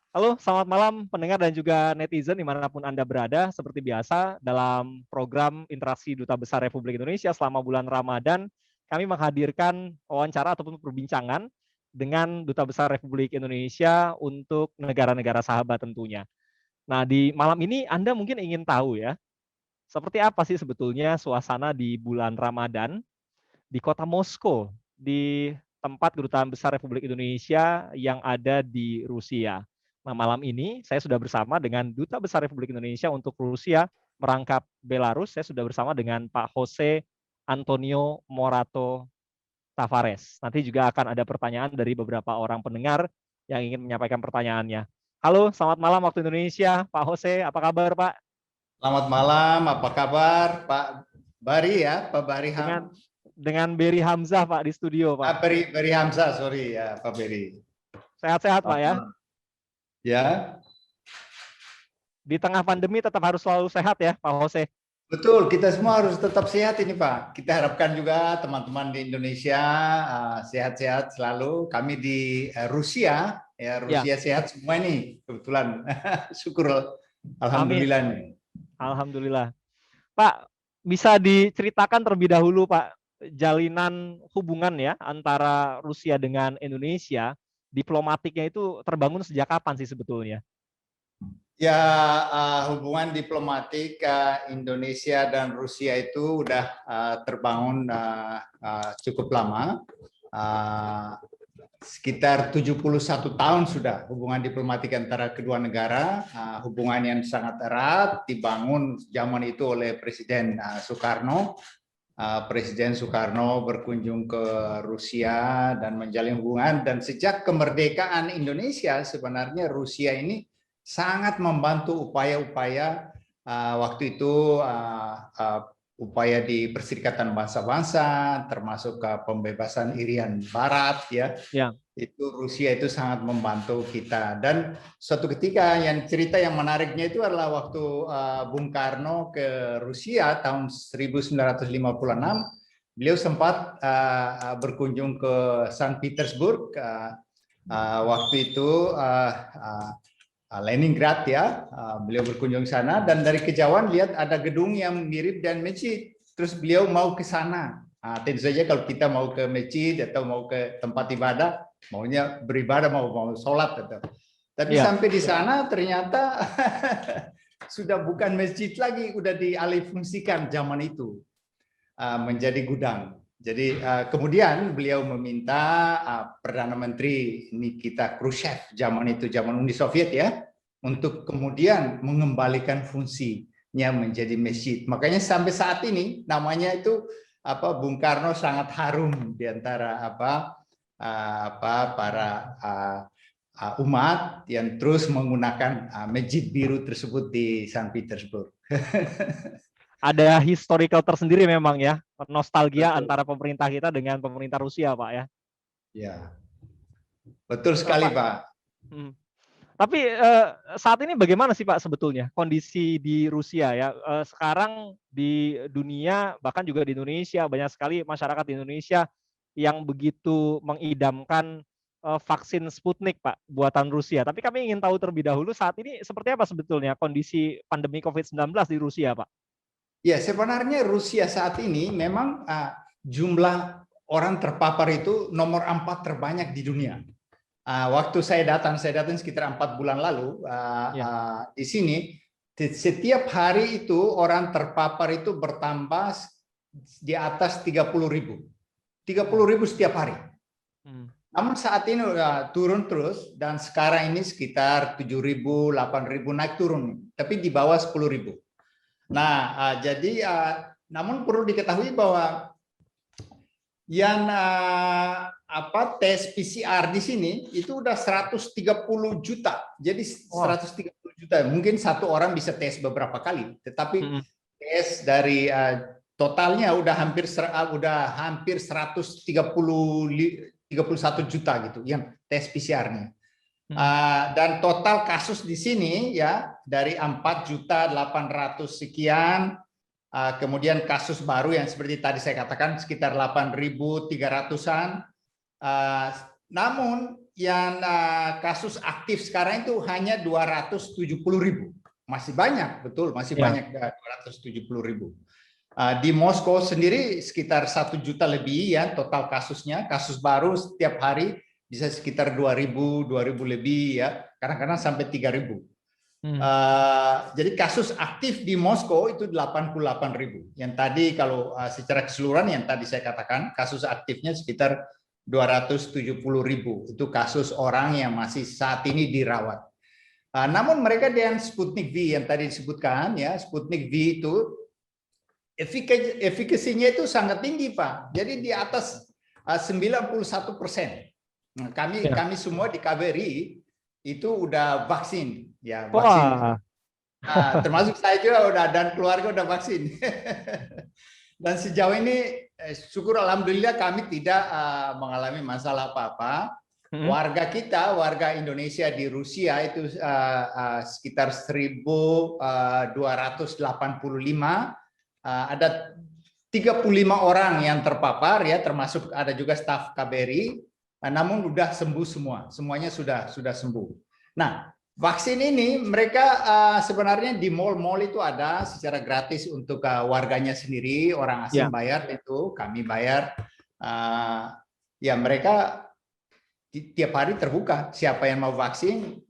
Halo, selamat malam pendengar dan juga netizen dimanapun Anda berada. Seperti biasa, dalam program Interaksi Duta Besar Republik Indonesia selama bulan Ramadan, kami menghadirkan wawancara ataupun perbincangan dengan Duta Besar Republik Indonesia untuk negara-negara sahabat tentunya. Nah, di malam ini Anda mungkin ingin tahu ya, seperti apa sih sebetulnya suasana di bulan Ramadan di kota Moskow, di tempat Kedutaan Besar Republik Indonesia yang ada di Rusia. Nah, malam ini saya sudah bersama dengan Duta Besar Republik Indonesia untuk Rusia merangkap Belarus. Saya sudah bersama dengan Pak Jose Antonio Morato Tavares. Nanti juga akan ada pertanyaan dari beberapa orang pendengar yang ingin menyampaikan pertanyaannya. Halo, selamat malam waktu Indonesia, Pak Jose. Apa kabar, Pak? Selamat malam, apa kabar Pak Bari ya, Pak Bari Dengan dengan Beri Hamzah, Pak, di studio, Pak. Beri Hamzah, sorry ya Pak Beri. Sehat-sehat, Pak ya. Ya, Di tengah pandemi tetap harus selalu sehat ya, Pak Jose. betul. Kita semua harus tetap sehat ini Pak. Kita harapkan juga teman-teman di Indonesia sehat-sehat selalu. Kami di Rusia, ya Ya, Rusia sehat semua ini kebetulan. Syukur, amin. alhamdulillah nih. Alhamdulillah. Pak, bisa diceritakan terlebih dahulu, Pak, jalinan hubungan ya antara Rusia dengan Indonesia, diplomatiknya itu terbangun sejak kapan sih sebetulnya? Ya, hubungan diplomatik Indonesia dan Rusia itu udah terbangun cukup lama. Sekitar 71 tahun sudah hubungan diplomatik antara kedua negara, hubungan yang sangat erat dibangun zaman itu oleh Presiden Soekarno. Presiden Soekarno berkunjung ke Rusia dan menjalin hubungan, dan sejak kemerdekaan Indonesia sebenarnya Rusia ini sangat membantu upaya-upaya waktu itu upaya di Perserikatan Bangsa-Bangsa, termasuk pembebasan Irian Barat ya. Ya. Itu Rusia itu sangat membantu kita. Dan suatu ketika yang cerita yang menariknya itu adalah waktu Bung Karno ke Rusia tahun 1956, beliau sempat berkunjung ke Saint Petersburg. Waktu itu Leningrad ya, beliau berkunjung sana dan dari kejauhan lihat ada gedung yang mirip dan masjid. Terus beliau mau ke sana. Tentu saja kalau kita mau ke masjid atau mau ke tempat ibadah, maunya beribadah, mau sholat atau. Tapi Ya. sampai di sana ternyata sudah bukan masjid lagi, udah dialihfungsikan zaman itu menjadi gudang. Jadi kemudian beliau meminta Perdana Menteri Nikita Khrushchev zaman itu, zaman Uni Soviet ya, untuk kemudian mengembalikan fungsinya menjadi masjid. Makanya sampai saat ini namanya itu Bung Karno sangat harum di antara para umat yang terus menggunakan masjid biru tersebut di Saint Petersburg. Ada historical tersendiri memang ya, nostalgia Betul. antara pemerintah kita dengan pemerintah Rusia, Pak ya. Ya, betul sekali Pak. Tapi saat ini bagaimana sih Pak sebetulnya kondisi di Rusia ya? Sekarang di dunia bahkan juga di Indonesia banyak sekali masyarakat di Indonesia yang begitu mengidamkan vaksin Sputnik Pak buatan Rusia. Tapi kami ingin tahu terlebih dahulu saat ini seperti apa sebetulnya kondisi pandemi COVID-19 di Rusia Pak? Ya, sebenarnya Rusia saat ini memang jumlah orang terpapar itu nomor 4 terbanyak di dunia. Waktu saya datang sekitar 4 bulan lalu di sini, setiap hari itu orang terpapar itu bertambah di atas 30.000. 30.000 setiap hari. Namun saat ini udah turun terus dan sekarang ini sekitar 7.000, 8.000 naik turun, tapi di bawah 10.000. Nah, jadi namun perlu diketahui bahwa yang tes PCR di sini itu udah 130 juta. Jadi 130 juta. Mungkin satu orang bisa tes beberapa kali, tetapi tes dari totalnya udah hampir 131 juta gitu yang tes PCR-nya. Dan total kasus di sini ya dari 4.800.000 sekian, kemudian kasus baru yang seperti tadi saya katakan sekitar 8.300-an. Namun kasus aktif sekarang itu hanya 270.000. Masih banyak, betul, masih Ya. banyak 270.000. Di Moskow sendiri sekitar 1 juta lebih ya total kasusnya. Kasus baru setiap hari bisa sekitar 2.000 lebih ya. Kadang-kadang sampai 3.000. Jadi kasus aktif di Moskow itu 88.000. Yang tadi kalau secara keseluruhan yang tadi saya katakan kasus aktifnya sekitar 270.000. Itu kasus orang yang masih saat ini dirawat. Namun mereka dengan Sputnik V yang tadi disebutkan ya, Sputnik V itu efikasinya itu sangat tinggi, Pak. Jadi di atas 91%. Nah, kami semua di KBRI itu udah vaksin, ya vaksin. Wah. Termasuk saya juga udah dan keluarga udah vaksin. Dan sejauh ini syukur alhamdulillah kami tidak mengalami masalah apa-apa. Warga kita, warga Indonesia di Rusia itu sekitar 1.285. Ada 35 orang yang terpapar ya, termasuk ada juga staf KBRI. Namun sudah sembuh semua, semuanya sudah sembuh. Nah, vaksin ini mereka sebenarnya di mall-mall itu ada secara gratis untuk warganya sendiri, orang asing bayar itu, kami bayar. Ya mereka tiap hari terbuka, siapa yang mau vaksin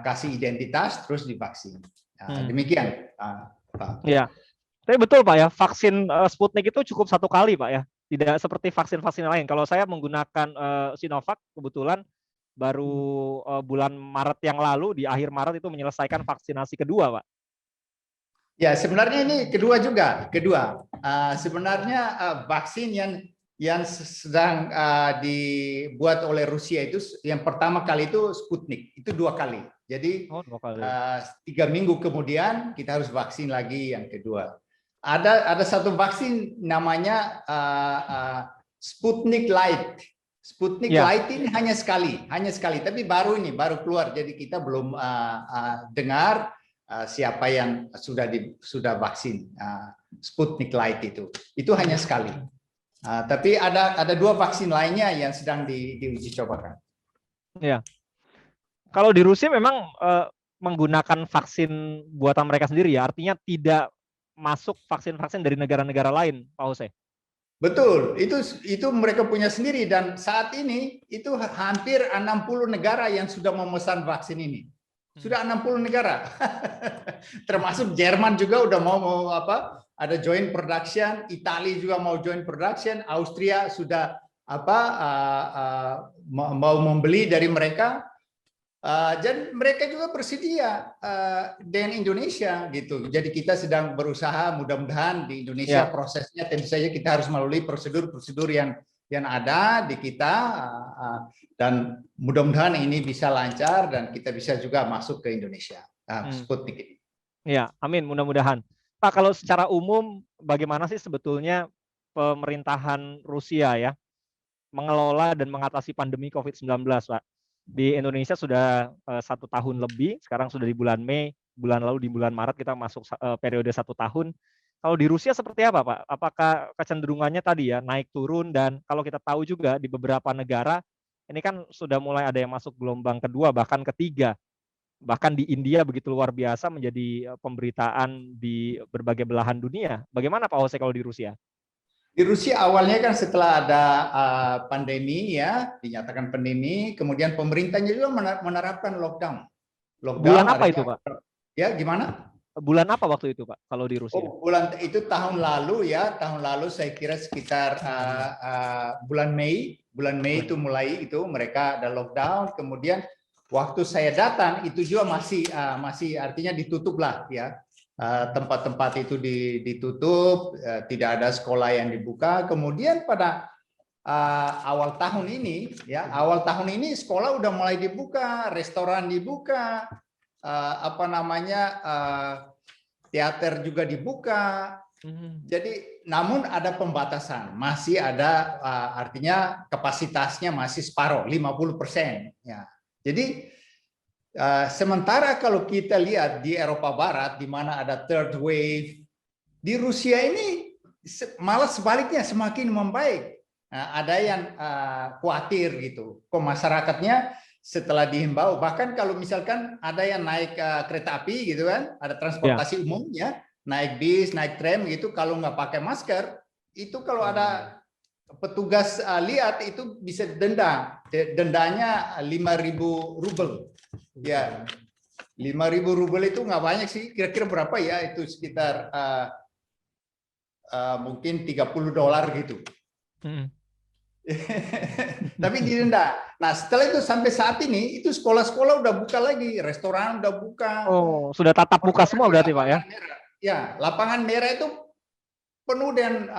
kasih identitas terus divaksin. Demikian, Pak. Ya, tapi betul Pak ya, vaksin Sputnik itu cukup 1 kali Pak ya, tidak seperti vaksin-vaksin lain. Kalau saya menggunakan Sinovac kebetulan baru bulan Maret yang lalu, di akhir Maret itu menyelesaikan vaksinasi kedua Pak. Ya sebenarnya ini kedua juga, sebenarnya vaksin yang sedang dibuat oleh Rusia itu yang pertama kali itu Sputnik, itu 2 kali. Jadi 2 kali. 3 minggu kemudian kita harus vaksin lagi yang kedua. Ada satu vaksin namanya Sputnik Light. Sputnik Light ini hanya sekali, tapi baru keluar. Jadi kita belum dengar siapa yang sudah vaksin Sputnik Light itu hanya sekali. Tapi ada 2 vaksin lainnya yang sedang diuji cobakan. Ya. Kalau di Rusia memang menggunakan vaksin buatan mereka sendiri ya, artinya tidak masuk vaksin-vaksin dari negara-negara lain, Pak Jose. Betul, itu mereka punya sendiri dan saat ini itu hampir 60 negara yang sudah memesan vaksin ini. Sudah 60 negara. Termasuk Jerman juga udah mau ada joint production, Italia juga mau joint production, Austria sudah mau membeli dari mereka. Dan mereka juga bersedia dengan Indonesia gitu. Jadi kita sedang berusaha, mudah-mudahan di Indonesia prosesnya tentu saja kita harus melalui prosedur-prosedur yang ada di kita dan mudah-mudahan ini bisa lancar dan kita bisa juga masuk ke Indonesia. Sputnik ini. Ya, amin. Mudah-mudahan. Pak, kalau secara umum bagaimana sih sebetulnya pemerintahan Rusia ya mengelola dan mengatasi pandemi COVID-19, Pak? Di Indonesia sudah 1 tahun lebih, sekarang sudah di bulan Mei, bulan lalu di bulan Maret kita masuk periode 1 tahun. Kalau di Rusia seperti apa Pak? Apakah kecenderungannya tadi ya naik turun, dan kalau kita tahu juga di beberapa negara ini kan sudah mulai ada yang masuk gelombang kedua bahkan ketiga. Bahkan di India begitu luar biasa menjadi pemberitaan di berbagai belahan dunia. Bagaimana Pak Jose kalau di Rusia? Di Rusia awalnya kan setelah ada pandemi ya, dinyatakan pandemi, kemudian pemerintahnya juga menerapkan lockdown. Bulan apa itu Pak? Ya gimana? Bulan apa waktu itu Pak kalau di Rusia? Bulan itu tahun lalu ya, tahun lalu saya kira sekitar bulan Mei itu mulai itu mereka ada lockdown. Kemudian waktu saya datang itu juga masih artinya ditutup lah ya. Tempat-tempat itu ditutup, tidak ada sekolah yang dibuka. Kemudian pada awal tahun ini sekolah udah mulai dibuka, restoran dibuka, teater juga dibuka. Jadi, namun ada pembatasan, masih ada artinya kapasitasnya masih separuh, 50%. Ya. Jadi sementara kalau kita lihat di Eropa Barat, di mana ada third wave, di Rusia ini malah sebaliknya semakin membaik. Ada yang khawatir gitu. Kok masyarakatnya setelah dihimbau, bahkan kalau misalkan ada yang naik kereta api gitu kan, ada transportasi umum ya, naik bis, naik tram gitu, kalau nggak pakai masker, itu kalau ada petugas lihat itu bisa denda. Dendanya 5.000 rubel. Ya, 5.000 rubel itu nggak banyak sih. Kira-kira berapa ya? Itu sekitar mungkin $30 gitu. Tapi didenda. Nah, setelah itu sampai saat ini itu sekolah-sekolah udah buka lagi, restoran udah buka. Oh, sudah tatap muka semua berarti Pak ya? Ya, lapangan merah itu penuh dengan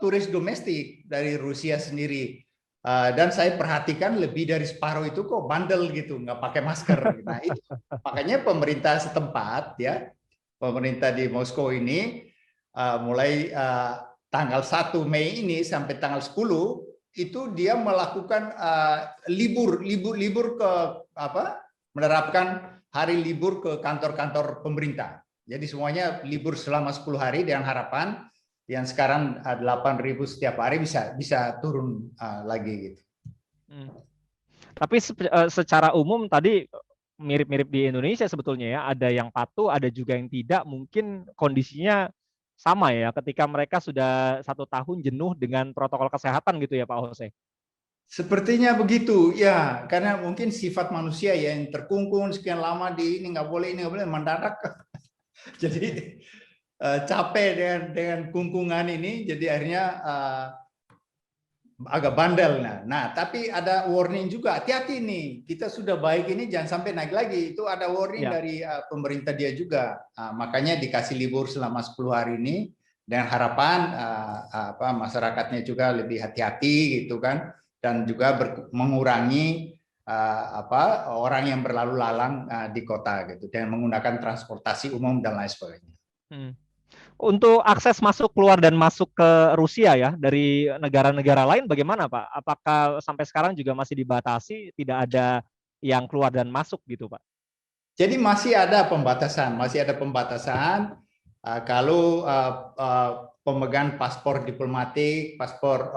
turis domestik dari Rusia sendiri. Dan saya perhatikan lebih dari separuh itu kok bandel gitu, nggak pakai masker. Nah, itu makanya pemerintah setempat ya, pemerintah di Moskow ini mulai tanggal 1 Mei ini sampai tanggal 10 itu dia melakukan libur ke menerapkan hari libur ke kantor-kantor pemerintah. Jadi semuanya libur selama 10 hari dengan harapan yang sekarang 8.000 setiap hari bisa turun lagi gitu. Tapi secara umum tadi mirip-mirip di Indonesia sebetulnya ya, ada yang patuh, ada juga yang tidak. Mungkin kondisinya sama ya, ketika mereka sudah 1 tahun jenuh dengan protokol kesehatan gitu ya Pak Jose? Sepertinya begitu ya, karena mungkin sifat manusia ya yang terkungkung sekian lama di ini nggak boleh mendadak. Jadi capek dengan kungkungan ini, jadi akhirnya agak bandel. Nah, tapi ada warning juga, hati-hati nih, kita sudah baik ini jangan sampai naik lagi. Itu ada warning dari pemerintah dia juga. Makanya dikasih libur selama 10 hari ini dengan harapan masyarakatnya juga lebih hati-hati gitu kan, dan juga mengurangi orang yang berlalu lalang di kota gitu, dan menggunakan transportasi umum dan lain sebagainya. Untuk akses masuk, keluar, dan masuk ke Rusia ya, dari negara-negara lain bagaimana Pak? Apakah sampai sekarang juga masih dibatasi, tidak ada yang keluar dan masuk gitu Pak? Jadi masih ada pembatasan. Kalau pemegang paspor diplomatik, paspor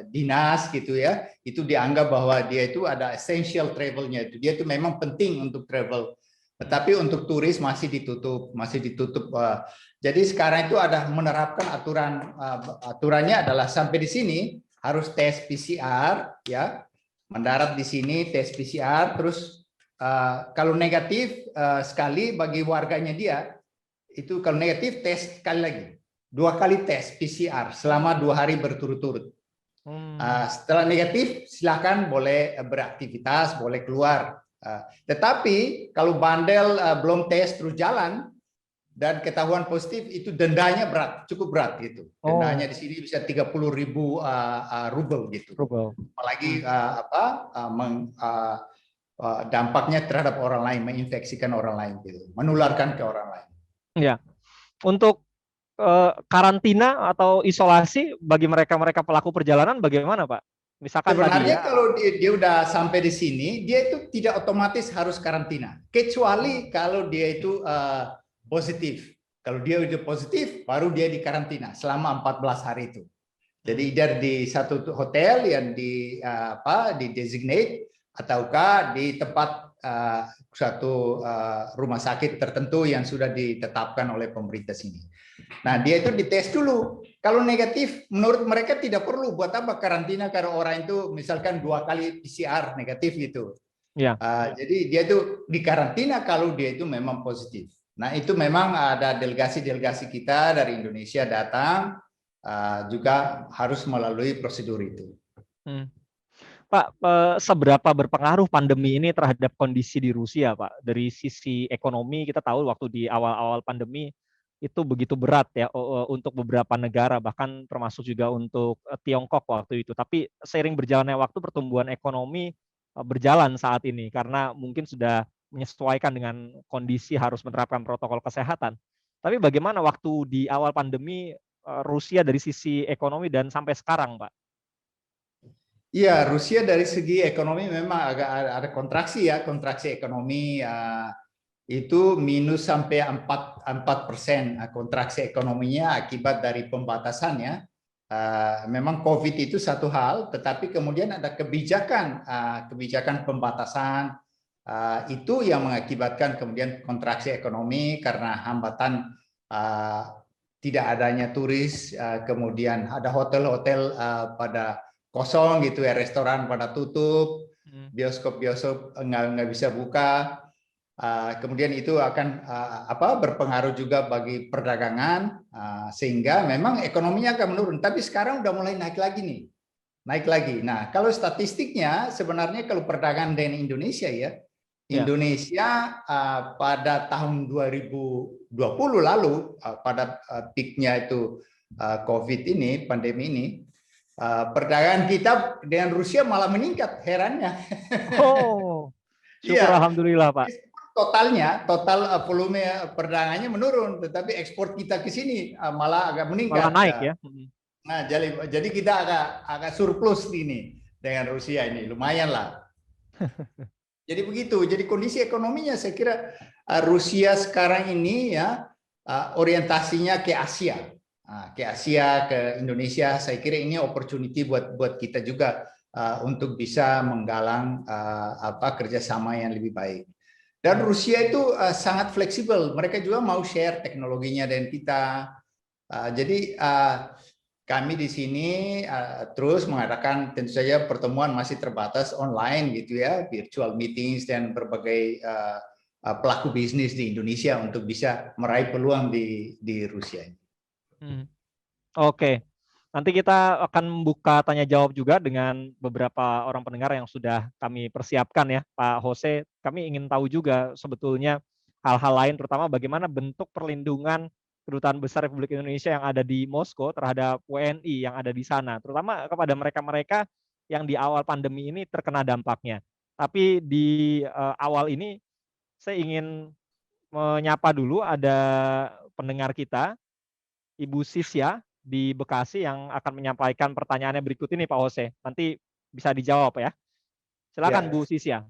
dinas gitu ya, itu dianggap bahwa dia itu ada essential travelnya. Dia itu memang penting untuk travel. Tetapi untuk turis masih ditutup. Jadi sekarang itu ada menerapkan aturannya adalah sampai di sini harus tes PCR ya, mendarat di sini tes PCR, terus kalau negatif sekali bagi warganya dia itu, kalau negatif tes sekali lagi, 2 kali tes PCR selama 2 hari berturut-turut. Setelah negatif silakan boleh beraktivitas, boleh keluar. Tetapi kalau bandel belum tes terus jalan dan ketahuan positif, itu dendanya cukup berat gitu. Dendanya di sini bisa 30.000 rubel gitu. Apalagi dampaknya terhadap orang lain, menginfeksikan orang lain gitu, menularkan ke orang lain. Ya, untuk karantina atau isolasi bagi mereka pelaku perjalanan bagaimana Pak? Misalkan sebenarnya tadi ya, kalau dia udah sampai di sini, dia itu tidak otomatis harus karantina, kecuali kalau dia itu positif. Kalau dia udah positif, baru dia dikarantina selama 14 hari itu. Jadi dari satu hotel yang di designate, ataukah di tempat suatu rumah sakit tertentu yang sudah ditetapkan oleh pemerintah sini. Nah, dia itu dites dulu. Kalau negatif, menurut mereka tidak perlu buat apa karantina kalau orang itu misalkan 2 kali PCR negatif gitu. Jadi dia itu dikarantina kalau dia itu memang positif. Nah, itu memang ada delegasi-delegasi kita dari Indonesia datang, juga harus melalui prosedur itu. Pak, seberapa berpengaruh pandemi ini terhadap kondisi di Rusia, Pak? Dari sisi ekonomi, kita tahu waktu di awal-awal pandemi itu begitu berat ya untuk beberapa negara, bahkan termasuk juga untuk Tiongkok waktu itu. Tapi seiring berjalannya waktu, pertumbuhan ekonomi berjalan saat ini karena mungkin sudah menyesuaikan dengan kondisi harus menerapkan protokol kesehatan. Tapi bagaimana waktu di awal pandemi Rusia dari sisi ekonomi dan sampai sekarang, Pak? Iya, Rusia dari segi ekonomi memang agak ada kontraksi ya, kontraksi ekonomi itu minus sampai 4% kontraksi ekonominya akibat dari pembatasannya. Memang COVID itu satu hal, tetapi kemudian ada kebijakan pembatasan itu yang mengakibatkan kemudian kontraksi ekonomi karena hambatan tidak adanya turis, kemudian ada hotel-hotel pada kosong gitu ya, restoran pada tutup, bioskop nggak bisa buka. Kemudian itu akan berpengaruh juga bagi perdagangan, sehingga memang ekonominya akan menurun. Tapi sekarang udah mulai naik lagi nih, naik lagi. Nah, kalau statistiknya sebenarnya kalau perdagangan dengan Indonesia ya, Indonesia pada tahun 2020 lalu pada peaknya itu COVID ini, pandemi ini, perdagangan kita dengan Rusia malah meningkat, herannya. Oh, syukur Iya. alhamdulillah, Pak. Total volume perdagangannya menurun, tetapi ekspor kita ke sini malah agak Malah meningkat. naik ya. Nah, jadi kita agak surplus ini dengan Rusia ini, lumayan lah. Jadi begitu. Jadi kondisi ekonominya saya kira Rusia sekarang ini ya orientasinya ke Asia, ke Indonesia. Saya kira ini opportunity buat kita juga untuk bisa menggalang kerjasama yang lebih baik. Dan Rusia itu sangat fleksibel, mereka juga mau share teknologinya dengan kita. Jadi kami di sini terus mengadakan, tentu saja pertemuan masih terbatas online gitu ya, virtual meetings dan berbagai pelaku bisnis di Indonesia untuk bisa meraih peluang di Rusia. Oke. Nanti kita akan membuka tanya jawab juga dengan beberapa orang pendengar yang sudah kami persiapkan ya, Pak Jose. Kami ingin tahu juga sebetulnya hal-hal lain, terutama bagaimana bentuk perlindungan Kedutaan Besar Republik Indonesia yang ada di Moskow terhadap WNI yang ada di sana, terutama kepada mereka-mereka yang di awal pandemi ini terkena dampaknya. Tapi di awal ini saya ingin menyapa dulu ada pendengar kita, Ibu Sisya di Bekasi yang akan menyampaikan pertanyaannya berikut ini, Pak Jose. Nanti bisa dijawab ya. Silakan Bu Sisya.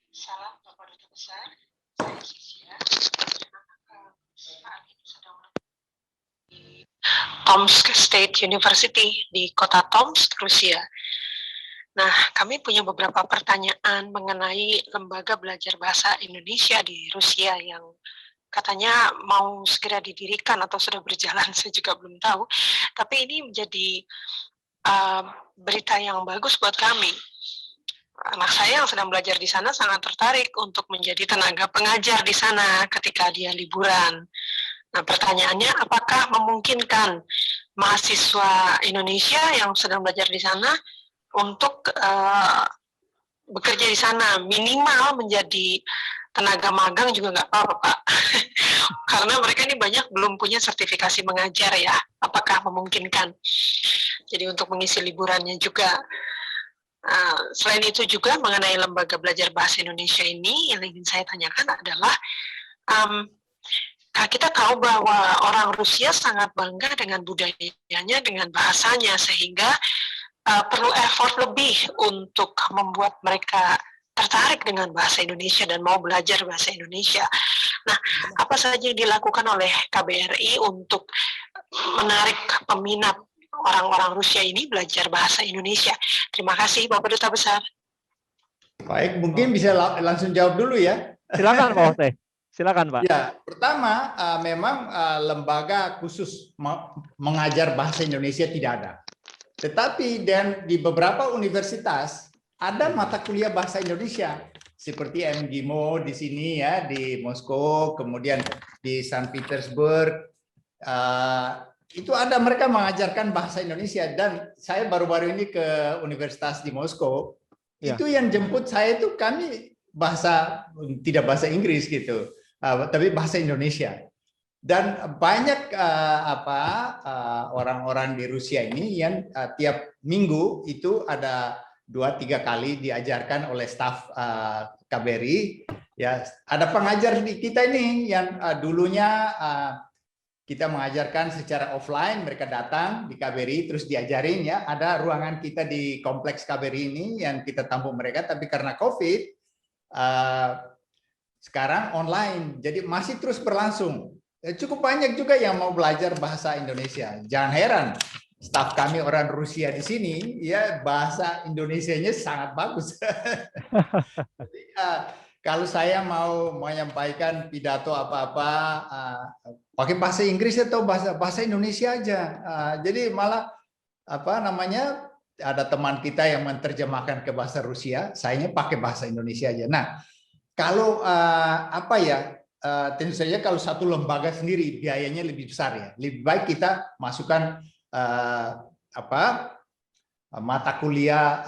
Salam Bapak Duta Besar, saya Sisya. Saat ini sedang di Tomsk State University di kota Tomsk, Rusia. Nah, kami punya beberapa pertanyaan mengenai lembaga belajar bahasa Indonesia di Rusia yang katanya mau segera didirikan atau sudah berjalan, saya juga belum tahu. Tapi ini menjadi berita yang bagus buat kami. Anak saya yang sedang belajar di sana sangat tertarik untuk menjadi tenaga pengajar di sana ketika dia liburan. Nah, pertanyaannya, apakah memungkinkan mahasiswa Indonesia yang sedang belajar di sana untuk bekerja di sana, minimal menjadi tenaga magang juga nggak apa-apa, Pak. Karena mereka ini banyak belum punya sertifikasi mengajar ya. Apakah memungkinkan? Jadi untuk mengisi liburannya juga. Selain itu juga mengenai lembaga belajar bahasa Indonesia ini, yang ingin saya tanyakan adalah, kita tahu bahwa orang Rusia sangat bangga dengan budayanya, dengan bahasanya, sehingga perlu effort lebih untuk membuat mereka tertarik dengan bahasa Indonesia dan mau belajar bahasa Indonesia. Nah, apa saja yang dilakukan oleh KBRI untuk menarik peminat orang-orang Rusia ini belajar bahasa Indonesia? Terima kasih, Bapak Duta Besar. Baik, mungkin bisa langsung jawab dulu ya. Silakan Pak Jose. Silakan Pak. Ya, pertama memang lembaga khusus mengajar bahasa Indonesia tidak ada. Tetapi dan di beberapa universitas ada mata kuliah bahasa Indonesia seperti MGIMO di sini ya di Moskow, kemudian di Saint Petersburg. Itu ada mereka mengajarkan bahasa Indonesia dan saya baru-baru ini ke universitas di Moskow. Ya. Itu yang jemput saya itu kami tidak bahasa Inggris gitu, tapi bahasa Indonesia. Dan banyak orang-orang di Rusia ini yang tiap minggu itu ada 2-3 kali diajarkan oleh staf KBRI. Ya, ada pengajar di kita ini yang dulunya kita mengajarkan secara offline, mereka datang di KBRI terus diajarin ya. Ada ruangan kita di kompleks KBRI ini yang kita tampung mereka, tapi karena COVID sekarang online, jadi masih terus berlangsung. Cukup banyak juga yang mau belajar bahasa Indonesia. Jangan heran, staf kami orang Rusia di sini, ya bahasa Indonesianya sangat bagus. Jadi, kalau saya mau menyampaikan pidato apa-apa, pakai bahasa Inggris atau bahasa Indonesia aja. Jadi malah apa namanya, ada teman kita yang menerjemahkan ke bahasa Rusia, sayanya pakai bahasa Indonesia aja. Nah, kalau apa ya, tentu saja kalau satu lembaga sendiri biayanya lebih besar ya. Lebih baik kita masukkan apa mata kuliah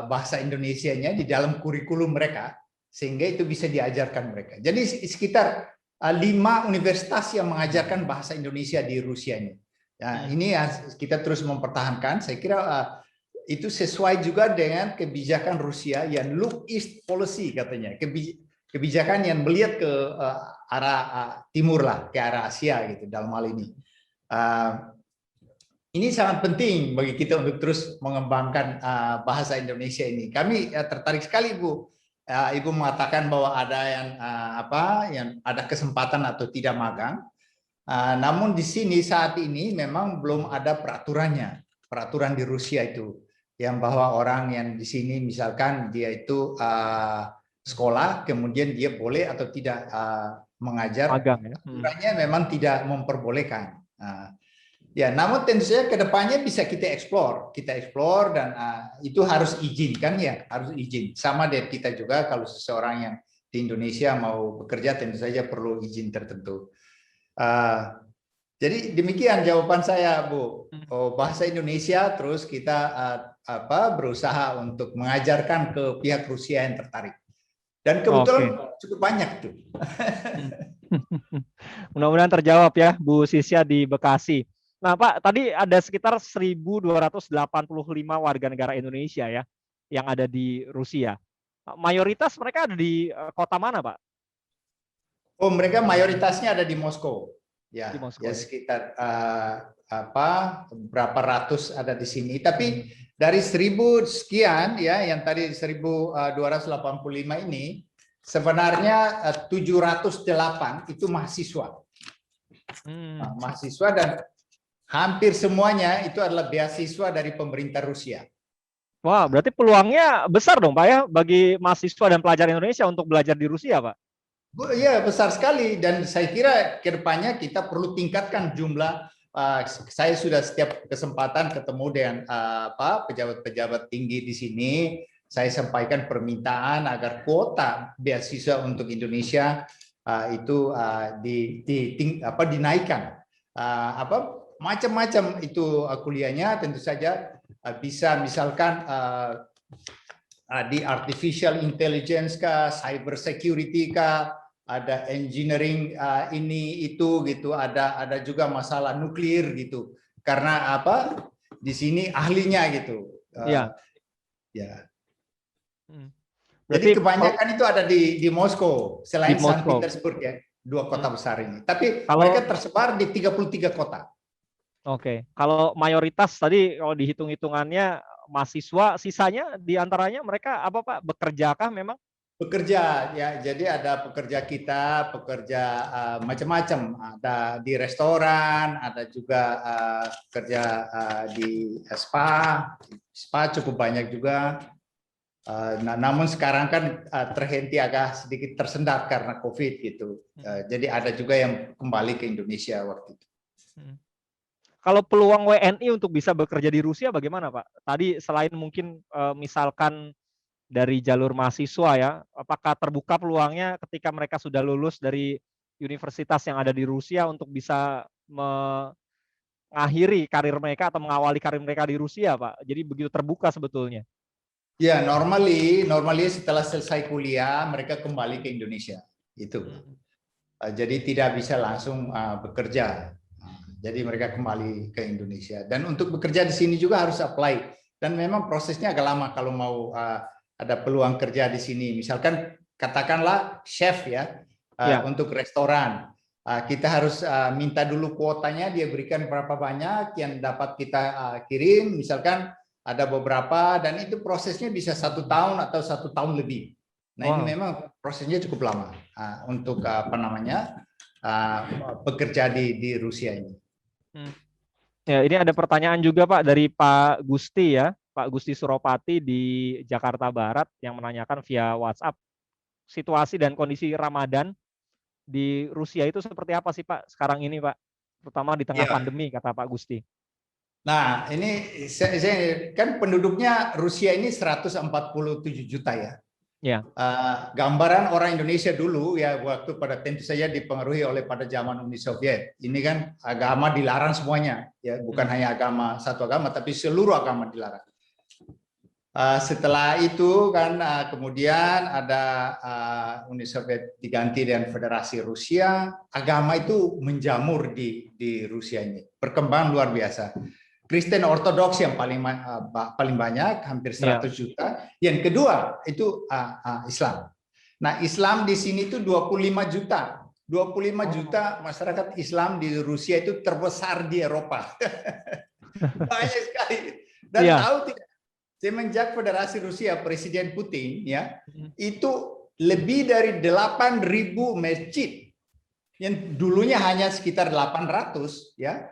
bahasa Indonesianya di dalam kurikulum mereka, sehingga itu bisa diajarkan mereka. Jadi sekitar 5 universitas yang mengajarkan bahasa Indonesia di Rusia ini. Nah, ini kita terus mempertahankan. Saya kira itu sesuai juga dengan kebijakan Rusia yang look east policy katanya. Kebijakan yang melihat ke arah timur lah, ke arah Asia gitu dalam hal ini. Ini sangat penting bagi kita untuk terus mengembangkan bahasa Indonesia ini. Kami tertarik sekali, Bu. Ibu mengatakan bahwa ada yang ada kesempatan atau tidak magang. Namun di sini saat ini memang belum ada peraturannya. Peraturan di Rusia itu yang bahwa orang yang di sini misalkan dia itu sekolah, kemudian dia boleh atau tidak mengajar. Magang, ya. Aturannya memang tidak memperbolehkan. Ya, namun tentu saja kedepannya bisa kita eksplor dan itu harus izin kan ya, harus izin. Sama dengan kita juga kalau seseorang yang di Indonesia mau bekerja tentu saja perlu izin tertentu. Jadi demikian jawaban saya, Bu. Bahasa Indonesia terus kita berusaha untuk mengajarkan ke pihak Rusia yang tertarik. Dan kebetulan cukup banyak tuh. Mudah-mudahan terjawab ya, Bu Sisya di Bekasi. Nah, Pak, tadi ada sekitar 1.285 warga negara Indonesia ya yang ada di Rusia. Mayoritas mereka ada di kota mana, Pak? Oh, mereka mayoritasnya ada di Moskow. Ya, di Moskow, ya sekitar berapa ratus ada di sini. Tapi dari 1.000 sekian ya, yang tadi 1.285 ini sebenarnya 708 itu mahasiswa. Mahasiswa dan hampir semuanya itu adalah beasiswa dari pemerintah Rusia. Wah, berarti peluangnya besar dong, Pak ya, bagi mahasiswa dan pelajar Indonesia untuk belajar di Rusia, Pak? Iya, besar sekali. Dan saya kira ke depannya kita perlu tingkatkan jumlah. Saya sudah setiap kesempatan ketemu dengan pejabat-pejabat tinggi di sini. Saya sampaikan permintaan agar kuota beasiswa untuk Indonesia itu dinaikkan. Macam-macam itu kuliahnya, tentu saja bisa misalkan di artificial intelligence kah, cyber security kah, ada engineering ini itu gitu, ada juga masalah nuklir gitu. Karena di sini ahlinya gitu. Iya. Ya. Berarti jadi kebanyakan itu ada di Moskow, selain St. Petersburg ya, 2 kota besar ini. Tapi mereka tersebar di 33 kota. Oke, kalau mayoritas tadi kalau dihitung-hitungannya mahasiswa, sisanya diantaranya mereka apa Pak? Bekerjakah memang? Bekerja ya, jadi ada pekerja kita, pekerja macam-macam. Ada di restoran, ada juga kerja di spa cukup banyak juga. Namun sekarang kan terhenti agak sedikit tersendat karena COVID gitu. Jadi ada juga yang kembali ke Indonesia waktu itu. Kalau peluang WNI untuk bisa bekerja di Rusia bagaimana, Pak? Tadi selain mungkin misalkan dari jalur mahasiswa ya, apakah terbuka peluangnya ketika mereka sudah lulus dari universitas yang ada di Rusia untuk bisa mengakhiri karir mereka atau mengawali karir mereka di Rusia, Pak? Jadi begitu terbuka sebetulnya. Ya, normally setelah selesai kuliah mereka kembali ke Indonesia. Itu. Jadi tidak bisa langsung bekerja. Jadi mereka kembali ke Indonesia. Dan untuk bekerja di sini juga harus apply. Dan memang prosesnya agak lama kalau mau ada peluang kerja di sini. Misalkan katakanlah chef ya, untuk restoran. Kita harus minta dulu kuotanya, dia berikan berapa banyak yang dapat kita kirim. Misalkan ada beberapa, dan itu prosesnya bisa 1 tahun atau 1 tahun lebih. Nah, ini memang prosesnya cukup lama untuk bekerja di Rusia ini. Ya, ini ada pertanyaan juga Pak dari Pak Gusti ya, Pak Gusti Suropati di Jakarta Barat yang menanyakan via WhatsApp situasi dan kondisi Ramadan di Rusia itu seperti apa sih Pak sekarang ini Pak, terutama di tengah pandemi kata Pak Gusti. Nah, ini saya kan penduduknya Rusia ini 147 juta ya. Ya. Gambaran orang Indonesia dulu ya waktu tentu saja dipengaruhi oleh pada zaman Uni Soviet. Ini kan agama dilarang semuanya ya, bukan hanya satu agama tapi seluruh agama dilarang. Setelah itu kan kemudian ada Uni Soviet diganti dengan Federasi Rusia, agama itu menjamur di Rusia ini, berkembang luar biasa. Kristen Ortodoks yang paling banyak, hampir 100 juta. Yang kedua itu Islam. Nah, Islam di sini itu 25 juta. 25 juta masyarakat Islam di Rusia itu terbesar di Eropa. Banyak sekali. Dan tahu tidak, semenjak Federasi Rusia Presiden Putin ya, itu lebih dari 8.000 masjid yang dulunya hanya sekitar 800 ya.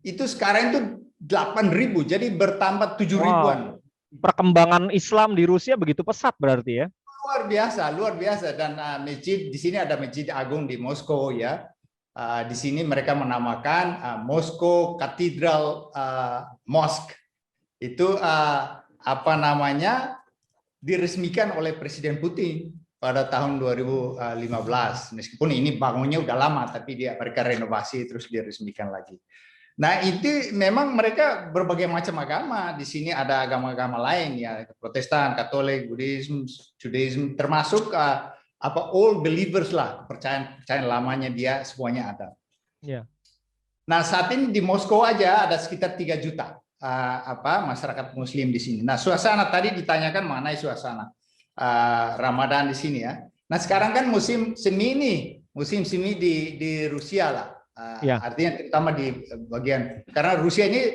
Itu sekarang itu 8.000, jadi bertambah 7.000-an. Perkembangan Islam di Rusia begitu pesat berarti ya? Luar biasa. Dan masjid di sini ada Masjid Agung di Moskow ya. Di sini mereka menamakan Moscow Cathedral Mosque. Itu diresmikan oleh Presiden Putin pada tahun 2015. Meskipun ini bangunnya udah lama, tapi mereka renovasi terus diresmikan lagi. Nah, itu memang mereka berbagai macam agama. Di sini ada agama-agama lain ya, Protestan, Katolik, Buddhism, Judaism, termasuk all believers lah, kepercayaan lamanya dia semuanya ada. Yeah. Nah, saat ini di Moskow aja ada sekitar 3 juta masyarakat Muslim di sini. Nah, suasana tadi ditanyakan mengenai suasana Ramadan di sini ya. Nah, sekarang kan musim semi di Rusia lah. Artinya terutama di bagian, karena Rusia ini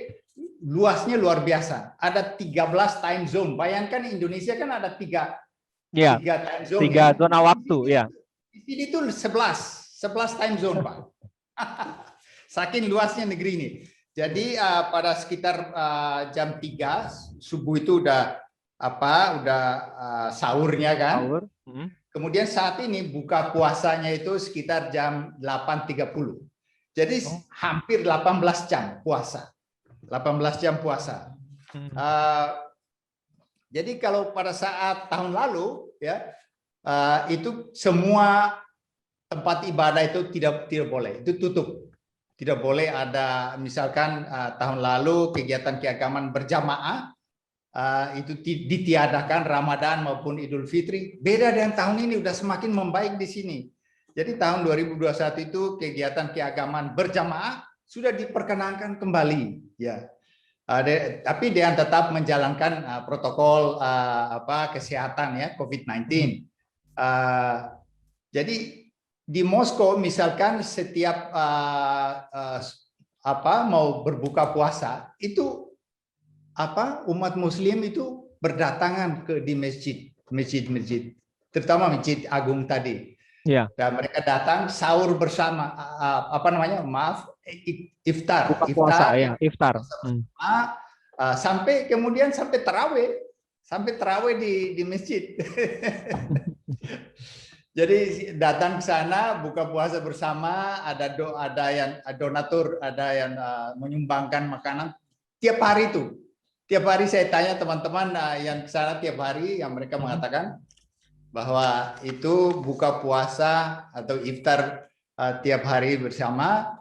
luasnya luar biasa, ada 13 time zone. Bayangkan Indonesia kan ada tiga time zone, 3 zona waktu ya. Di sini itu 11 time zone Pak. Saking luasnya negeri ini. Jadi pada sekitar jam 3 subuh itu udah sahurnya kan. Sahur. Kemudian saat ini buka puasanya itu sekitar jam 8.30. Jadi hampir 18 jam puasa. 18 jam puasa. Jadi kalau pada saat tahun lalu ya itu semua tempat ibadah itu tidak boleh, itu tutup. Tidak boleh ada misalkan tahun lalu kegiatan keagamaan berjamaah itu ditiadakan Ramadan maupun Idul Fitri. Beda dengan tahun ini udah semakin membaik di sini. Jadi tahun 2021 itu kegiatan keagamaan berjamaah sudah diperkenankan kembali, ya. Tapi dengan tetap menjalankan protokol kesehatan ya COVID-19. Jadi di Moskow misalkan setiap mau berbuka puasa itu umat Muslim itu berdatangan di masjid, terutama Masjid Agung tadi. Ya. Dan mereka datang sahur bersama, iftar. Buka puasa, iftar. Sampai terawih di masjid. Jadi datang ke sana buka puasa bersama, ada yang donatur, ada yang menyumbangkan makanan tiap hari itu. Tiap hari saya tanya teman-teman yang ke sana tiap hari, yang mereka mengatakan bahwa itu buka puasa atau iftar tiap hari bersama,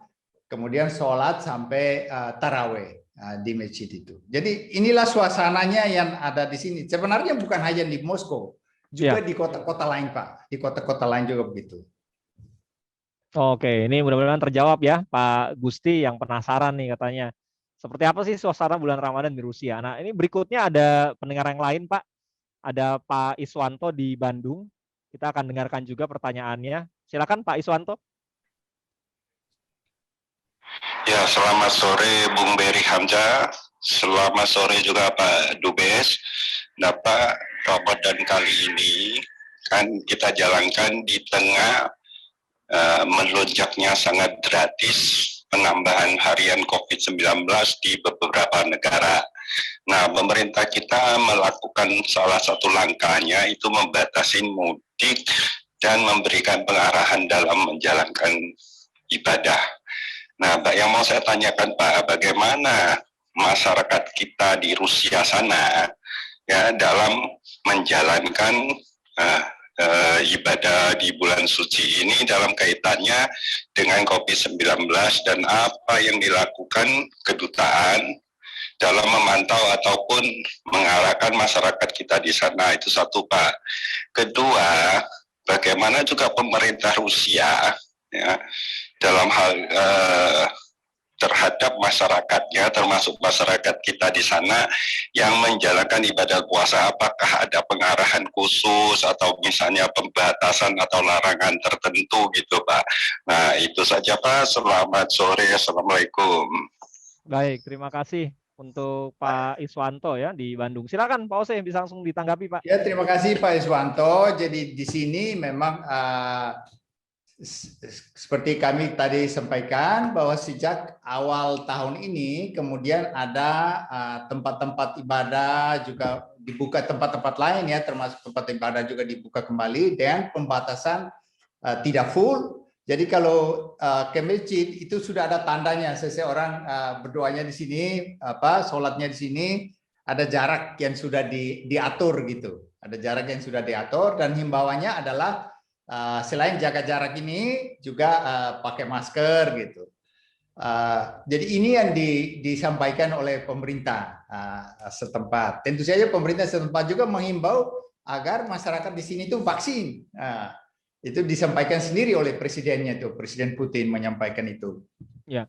kemudian sholat sampai taraweh di masjid itu. Jadi inilah suasananya yang ada di sini. Sebenarnya bukan hanya di Moskow, juga di kota-kota lain Pak. Di kota-kota lain juga begitu. Oke, ini mudah-mudahan terjawab ya Pak Gusti yang penasaran nih katanya. Seperti apa sih suasana bulan Ramadan di Rusia? Nah, ini berikutnya ada pendengar yang lain Pak. Ada Pak Iswanto di Bandung. Kita akan dengarkan juga pertanyaannya. Silakan Pak Iswanto. Ya, selamat sore Bung Beri Hamzah. Selamat sore juga Pak Dubes. Nah, Pak, Ramadan kali ini kita jalankan di tengah melonjaknya sangat gratis penambahan harian COVID-19 di beberapa negara. Nah, pemerintah kita melakukan salah satu langkahnya itu membatasi mudik dan memberikan pengarahan dalam menjalankan ibadah. Nah, yang mau saya tanyakan Pak, bagaimana masyarakat kita di Rusia sana ya dalam menjalankan ibadah di bulan suci ini dalam kaitannya dengan COVID-19 dan apa yang dilakukan kedutaan dalam memantau ataupun mengarahkan masyarakat kita di sana. Itu satu Pak. Kedua, bagaimana juga pemerintah Rusia ya dalam hal terhadap masyarakatnya, termasuk masyarakat kita di sana yang menjalankan ibadah puasa, apakah ada pengarahan khusus atau misalnya pembatasan atau larangan tertentu gitu Pak. Nah itu saja Pak, selamat sore, Assalamualaikum. Baik, terima kasih untuk Pak Iswanto ya di Bandung. Silakan Pak Ose bisa langsung ditanggapi Pak. Ya, terima kasih Pak Iswanto. Jadi di sini memang seperti kami tadi sampaikan bahwa sejak awal tahun ini kemudian ada tempat-tempat ibadah juga dibuka, tempat-tempat lain ya termasuk tempat ibadah juga dibuka kembali dengan pembatasan tidak full. Jadi kalau ke masjid itu sudah ada tandanya, seseorang berdoanya di sini, sholatnya di sini, ada jarak yang sudah diatur gitu, ada jarak yang sudah diatur dan himbauannya adalah selain jaga jarak ini juga pakai masker gitu. Jadi ini yang disampaikan oleh pemerintah setempat. Tentu saja pemerintah setempat juga menghimbau agar masyarakat di sini itu vaksin. Itu disampaikan sendiri oleh presidennya tuh, Presiden Putin menyampaikan itu. Ya.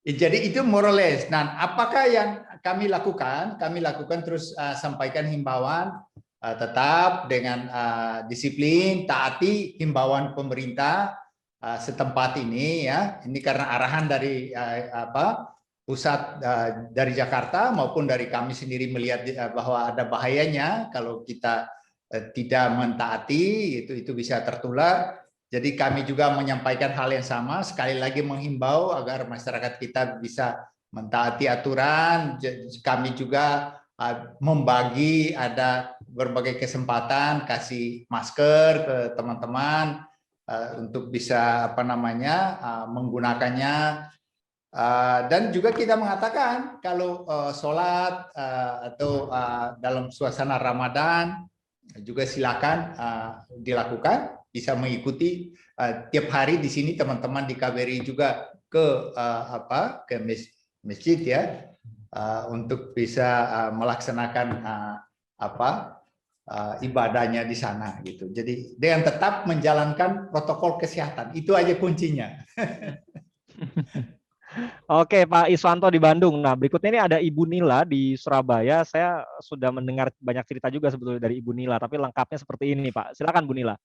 Jadi itu more or less. Nah, apakah yang kami lakukan? Kami lakukan terus sampaikan himbauan tetap dengan disiplin, taati himbauan pemerintah setempat ini ya. Ini karena arahan dari pusat dari Jakarta maupun dari kami sendiri melihat bahwa ada bahayanya kalau kita tidak mentaati, itu bisa tertular. Jadi kami juga menyampaikan hal yang sama, sekali lagi menghimbau agar masyarakat kita bisa mentaati aturan. Kami juga membagi, ada berbagai kesempatan kasih masker ke teman-teman untuk bisa menggunakannya. Dan juga kita mengatakan kalau sholat atau dalam suasana Ramadan juga silakan dilakukan, bisa mengikuti tiap hari di sini teman-teman di KBRI juga ke masjid ya untuk bisa melaksanakan ibadahnya di sana gitu. Jadi dengan tetap menjalankan protokol kesehatan, itu aja kuncinya. Oke, Pak Iswanto di Bandung. Nah, berikutnya ini ada Ibu Nila di Surabaya. Saya sudah mendengar banyak cerita juga sebetulnya dari Ibu Nila, tapi lengkapnya seperti ini, Pak. Silakan, Bu Nila.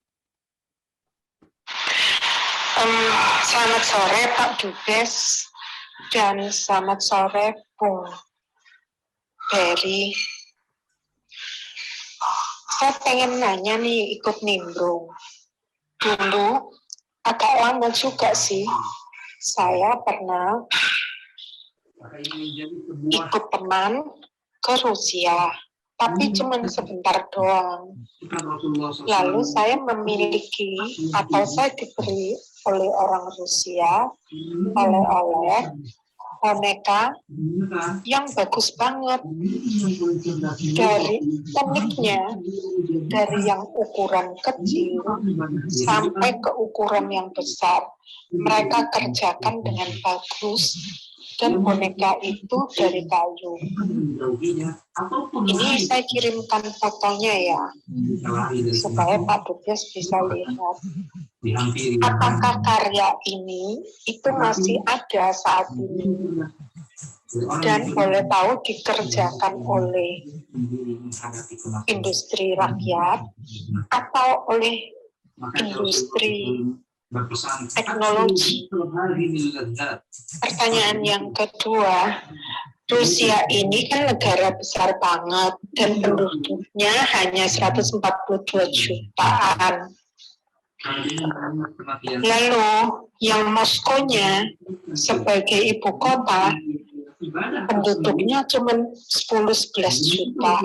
Selamat sore, Pak Dubes, dan selamat sore, Bung Berry. Saya pengen nanya nih, ikut nimbrung. Dulu, agak lama juga sih, saya pernah ikut teman ke Rusia, tapi cuma sebentar doang. Lalu saya memiliki atau saya diberi oleh orang Rusia oleh-oleh boneka yang bagus banget. Dari uniknya, dari yang ukuran kecil sampai ke ukuran yang besar, mereka kerjakan dengan bagus, dan boneka itu dari kayu. Ini saya kirimkan fotonya ya, supaya Pak Dubes bisa lihat. Apakah karya ini itu masih ada saat ini? Dan boleh tahu dikerjakan oleh industri rakyat atau oleh industri teknologi. Pertanyaan yang kedua, Rusia ini kan negara besar banget dan penduduknya hanya 142 jutaan. Lalu yang Moskow-nya sebagai ibu kota penduduknya cuma 10-11 juta.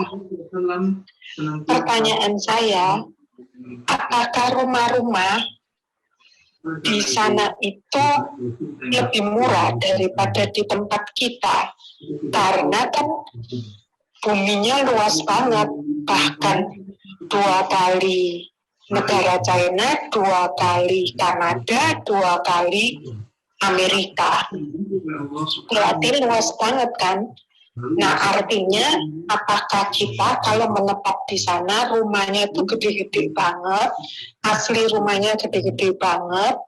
Pertanyaan saya, apakah rumah-rumah di sana itu lebih murah daripada di tempat kita? Karena kan buminya luas banget, bahkan 2 kali negara China, 2 kali Kanada, 2 kali Amerika. Berarti luas banget kan? Nah, artinya apakah kita kalau menetap di sana rumahnya itu gede-gede banget, asli rumahnya gede-gede banget,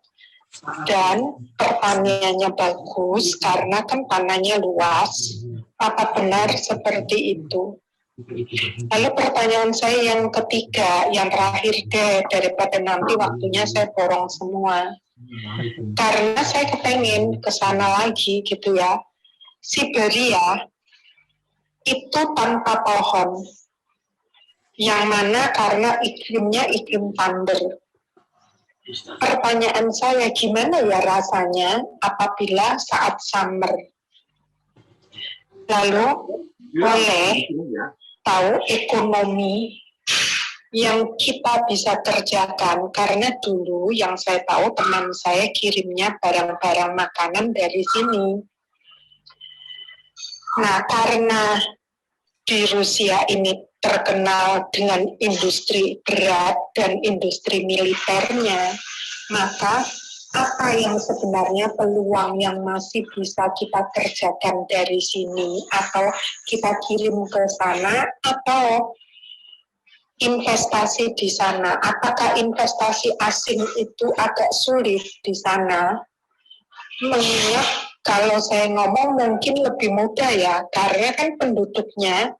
dan pertaniannya bagus karena kan tanahnya luas. Apa benar seperti itu? Lalu pertanyaan saya yang ketiga, yang terakhir deh, daripada nanti waktunya saya borong semua. Karena saya kepengen ke sana lagi gitu ya. Siberia itu tanpa pohon. Yang mana karena iklimnya iklim thunder. Pertanyaan saya, gimana ya rasanya apabila saat summer? Lalu boleh tahu ekonomi yang kita bisa kerjakan, karena dulu yang saya tahu teman saya kirimnya barang-barang makanan dari sini. Nah, karena di Rusia ini terkenal dengan industri berat dan industri militernya, maka apa yang sebenarnya peluang yang masih bisa kita kerjakan dari sini, atau kita kirim ke sana, atau investasi di sana? Apakah investasi asing itu agak sulit di sana? Mengingat kalau saya ngomong mungkin lebih mudah ya, karena kan penduduknya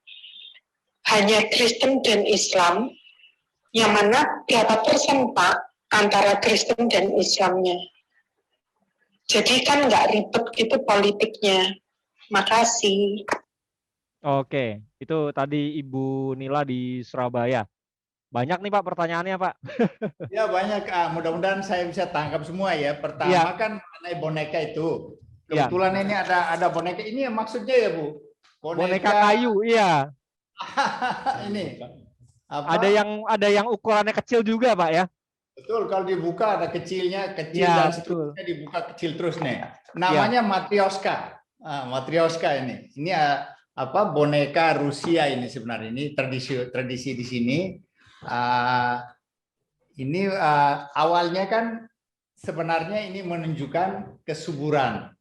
hanya Kristen dan Islam, yang mana berapa persen Pak antara Kristen dan Islamnya? Jadi kan nggak ribet gitu politiknya. Makasih. Oke, itu tadi Ibu Nila di Surabaya. Banyak nih Pak pertanyaannya Pak. Ya banyak, mudah-mudahan saya bisa tangkap semua ya. Pertama Iya. kan mengenai boneka itu. Iya. Kebetulan ini ada boneka. Ini yang maksudnya ya Bu? Boneka kayu, iya. Ini. Apa? Ada yang ukurannya kecil juga Pak ya. Betul, kalau dibuka ada kecilnya, kecil Ya, dan betul. seterusnya dibuka kecil terus nih. Namanya Matryoshka. Matryoshka ini. Ini apa boneka Rusia ini sebenarnya. Ini tradisi di sini. Ini awalnya kan sebenarnya ini menunjukkan kesuburan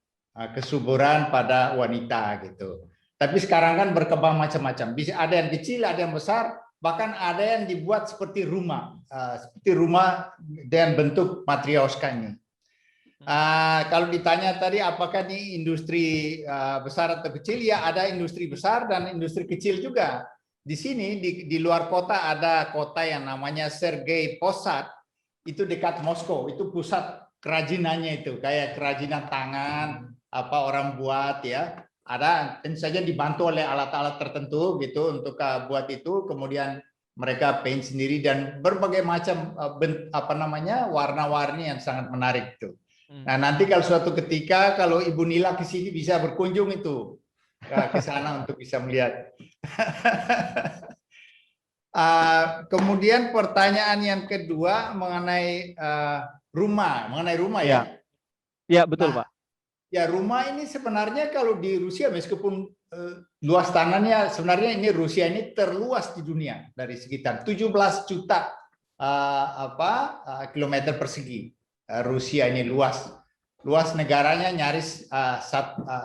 pada wanita gitu. Tapi sekarang kan berkembang macam-macam. Bisa ada yang kecil, ada yang besar, bahkan ada yang dibuat seperti rumah dengan bentuk Matryoshka ini. Kalau ditanya tadi apakah ini industri besar atau kecil, ya ada industri besar dan industri kecil juga. Di sini di luar kota ada kota yang namanya Sergei Posad, itu dekat Moskow, itu pusat kerajinannya itu, kayak kerajinan tangan, apa orang buat ya. Ada tentu saja dibantu oleh alat-alat tertentu gitu untuk buat itu, kemudian mereka paint sendiri dan berbagai macam warna-warni yang sangat menarik itu. Nah, nanti kalau suatu ketika kalau Ibu Nila ke sini bisa berkunjung itu ke sana untuk bisa melihat. Kemudian pertanyaan yang kedua mengenai rumah ya. Iya, betul Pak. Ya, rumah ini sebenarnya kalau di Rusia meskipun luas tanahnya, sebenarnya ini Rusia ini terluas di dunia dari sekitar 17 juta kilometer persegi. Rusia ini luas negaranya nyaris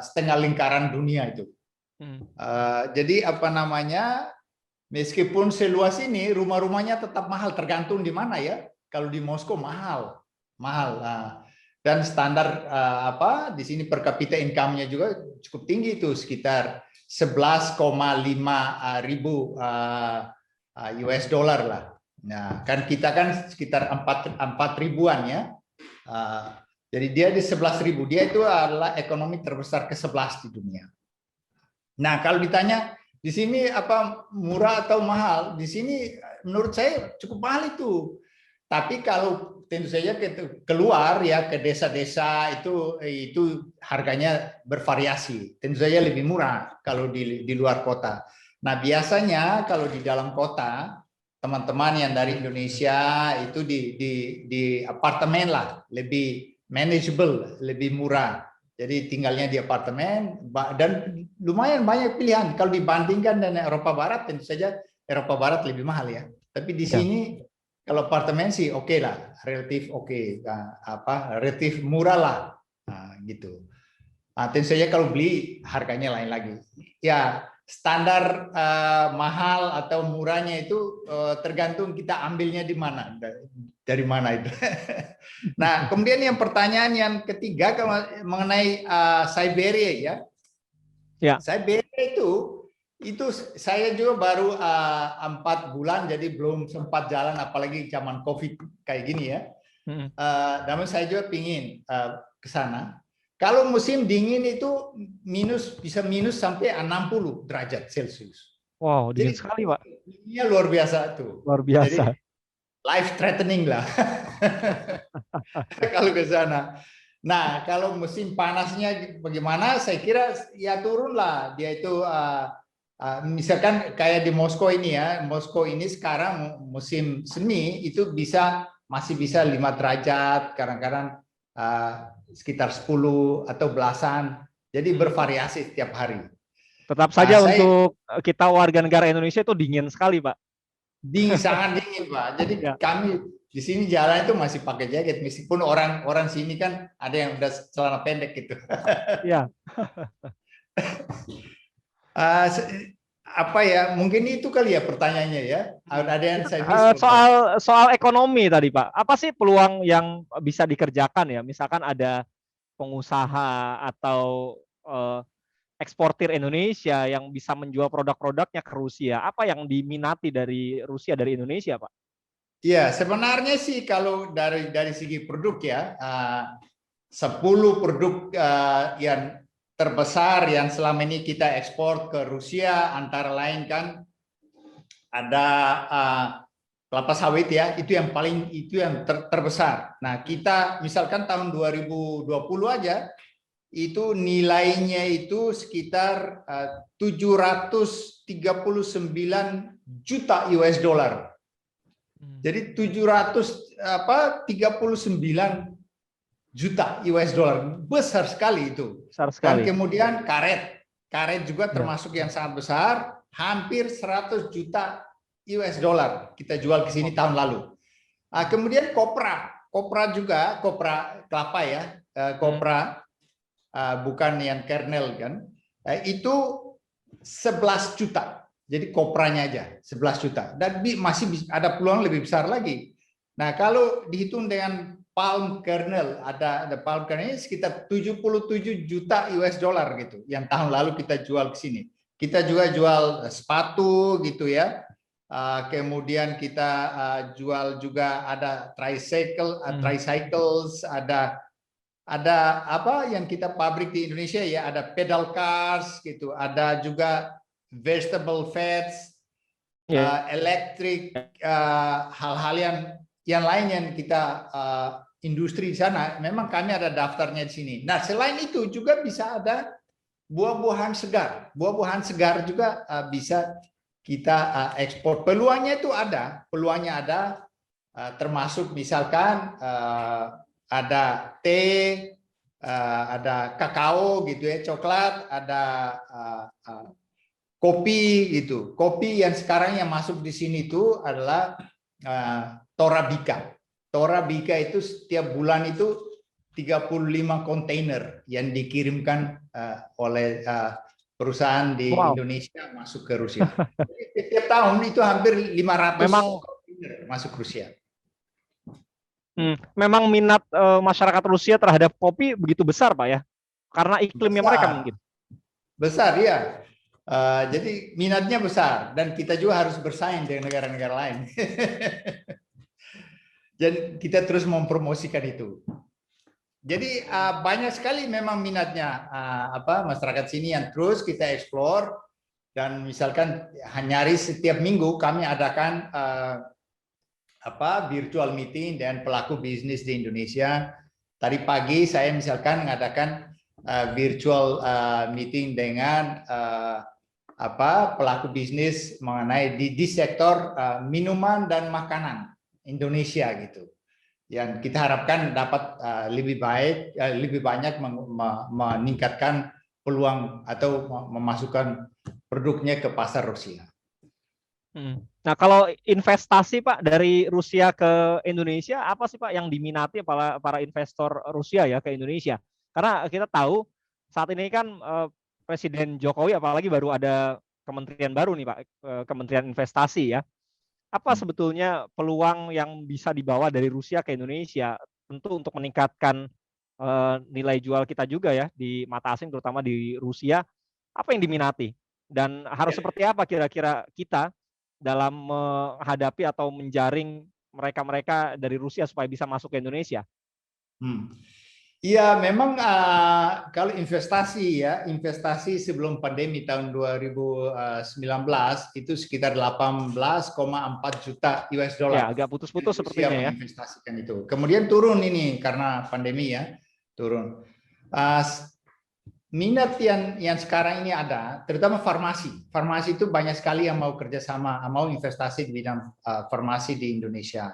setengah lingkaran dunia itu. Jadi meskipun seluas ini rumah-rumahnya tetap mahal, tergantung di mana ya. Kalau di Moskow mahal. Dan standar di sini per kapita income-nya juga cukup tinggi itu, sekitar 11,5 ribu US dollar lah. Nah, kan kita kan sekitar 4 ribuan ya. Jadi dia di 11.000, dia itu adalah ekonomi terbesar ke-11 di dunia. Nah, kalau ditanya di sini apa murah atau mahal, di sini menurut saya cukup mahal itu. Tapi kalau tentu saja keluar ya ke desa-desa itu harganya bervariasi. Tentu saja lebih murah kalau di luar kota. Nah, biasanya kalau di dalam kota, teman-teman yang dari Indonesia itu di apartemen lah, lebih manageable, lebih murah. Jadi tinggalnya di apartemen dan lumayan banyak pilihan. Kalau dibandingkan dengan Eropa Barat, tentu saja Eropa Barat lebih mahal ya. Tapi di sini kalau apartemen sih oke lah, relatif oke, relatif murah lah, gitu. Tentu saja kalau beli harganya lain lagi. Ya standar mahal atau murahnya itu tergantung kita ambilnya di mana, dari mana itu. Nah, kemudian yang pertanyaan yang ketiga mengenai Siberia ya. Ya. Siberia itu saya juga baru 4 bulan, jadi belum sempat jalan, apalagi zaman COVID kayak gini ya. Namun saya juga pingin ke sana. Kalau musim dingin itu bisa minus sampai 60 derajat Celcius. Wow, dingin sekali, Pak. Ini luar biasa tuh. Luar biasa. Jadi, life threatening lah kalau ke sana. Nah, kalau musim panasnya bagaimana? Saya kira ya turun lah. Dia itu misalkan kayak di Moskow ini ya. Moskow ini sekarang musim semi itu masih bisa 5 derajat, kadang-kadang sekitar 10 atau belasan. Jadi bervariasi setiap hari. Tetap saja untuk kita warga negara Indonesia itu dingin sekali, Pak. Sangat dingin, Pak. Jadi kami di sini jalan itu masih pakai jaket, meskipun orang sini kan ada yang udah celana pendek gitu. Iya. Apa ya? Mungkin itu kali ya pertanyaannya ya. Ada yang saya soal ekonomi tadi, Pak. Apa sih peluang yang bisa dikerjakan ya? Misalkan ada pengusaha atau eksportir Indonesia yang bisa menjual produk-produknya ke Rusia. Apa yang diminati dari Rusia dari Indonesia, Pak? Ya, sebenarnya sih kalau dari segi produk ya, 10 produk yang terbesar yang selama ini kita ekspor ke Rusia, antara lain kan ada kelapa sawit ya, itu yang terbesar. Nah, kita misalkan tahun 2020 aja itu nilainya itu sekitar 739 juta US dollar. Jadi 739 juta US dollar, besar sekali itu. Besar sekali. Dan kemudian karet juga termasuk yang sangat besar, hampir 100 juta US dollar kita jual ke sini tahun lalu. Kemudian kopra juga, kopra kelapa ya, kopra. Bukan yang kernel kan, itu 11 juta. Jadi kopranya aja 11 juta. Dan masih ada peluang lebih besar lagi. Nah, kalau dihitung dengan palm kernel, ada palm kernel sekitar 77 juta US dollar gitu. Yang tahun lalu kita jual ke sini. Kita juga jual sepatu gitu ya. Kemudian kita jual juga ada tricycles, ada apa yang kita pabrik di Indonesia ya, ada pedal cars gitu, ada juga vegetable fats, elektrik, hal-hal yang lain yang kita industri di sana. Memang kami ada daftarnya di sini. Nah, selain itu juga bisa ada buah-buahan segar. Buah-buahan segar juga bisa kita ekspor. Peluangnya ada, termasuk misalkan ada teh, ada kakao gitu ya, coklat, ada kopi gitu. Kopi yang sekarang yang masuk di sini itu adalah Torabika. Torabika itu setiap bulan itu 35 kontainer yang dikirimkan oleh perusahaan di Indonesia masuk ke Rusia. Setiap tahun itu hampir 500 kontainer masuk Rusia. Memang minat masyarakat Rusia terhadap kopi begitu besar, Pak ya? Karena iklimnya mereka mungkin. Besar ya. Jadi minatnya besar dan kita juga harus bersaing dengan negara-negara lain. Dan kita terus mempromosikan itu. Jadi banyak sekali memang minatnya masyarakat sini yang terus kita explore, dan misalkan nyaris setiap minggu kami adakan virtual meeting dengan pelaku bisnis di Indonesia. Tadi pagi saya misalkan mengadakan virtual meeting dengan pelaku bisnis mengenai di sektor minuman dan makanan Indonesia gitu. Yang kita harapkan dapat lebih banyak meningkatkan peluang atau memasukkan produknya ke pasar Rusia. Nah, kalau investasi Pak dari Rusia ke Indonesia, apa sih Pak yang diminati para investor Rusia ya ke Indonesia? Karena kita tahu saat ini kan Presiden Jokowi apalagi baru ada kementerian baru nih Pak, Kementerian Investasi ya. Apa sebetulnya peluang yang bisa dibawa dari Rusia ke Indonesia? Tentu untuk meningkatkan nilai jual kita juga ya di mata asing, terutama di Rusia. Apa yang diminati? Dan harus seperti apa kira-kira kita dalam menghadapi atau menjaring mereka-mereka dari Rusia supaya bisa masuk ke Indonesia? Iya, memang kalau investasi sebelum pandemi tahun 2019 itu sekitar 18,4 juta US dollar. Ya, agak putus-putus sepertinya ya. Menginvestasikan itu. Kemudian turun ini karena pandemi ya, turun. Minat yang sekarang ini ada, terutama farmasi. Farmasi itu banyak sekali yang mau kerjasama, mau investasi di bidang farmasi di Indonesia.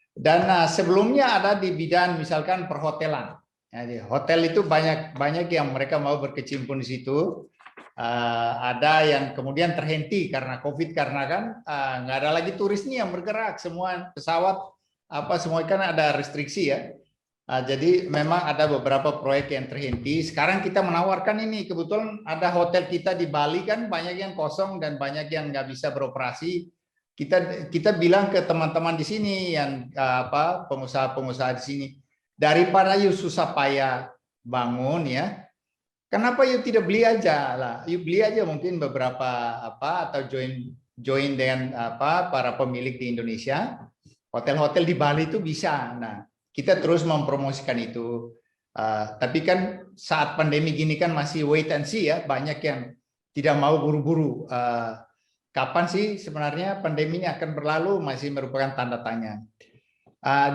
Dan sebelumnya ada di bidang misalkan perhotelan. Jadi hotel itu banyak yang mereka mau berkecimpung di situ. Ada yang kemudian terhenti karena COVID, karena kan nggak ada lagi turisnya yang bergerak, semua pesawat semua kan ada restriksi ya. Jadi memang ada beberapa proyek yang terhenti. Sekarang kita menawarkan ini, kebetulan ada hotel kita di Bali kan banyak yang kosong dan banyak yang nggak bisa beroperasi. Kita bilang ke teman-teman di sini yang pengusaha-pengusaha di sini, daripada you susah payah bangun ya, kenapa you tidak beli aja lah? You beli aja mungkin beberapa atau join dengan para pemilik di Indonesia. Hotel-hotel di Bali itu bisa. Nah, kita terus mempromosikan itu. Tapi kan saat pandemi gini kan masih wait and see ya, banyak yang tidak mau buru-buru. Kapan sih sebenarnya pandemi ini akan berlalu masih merupakan tanda tanya.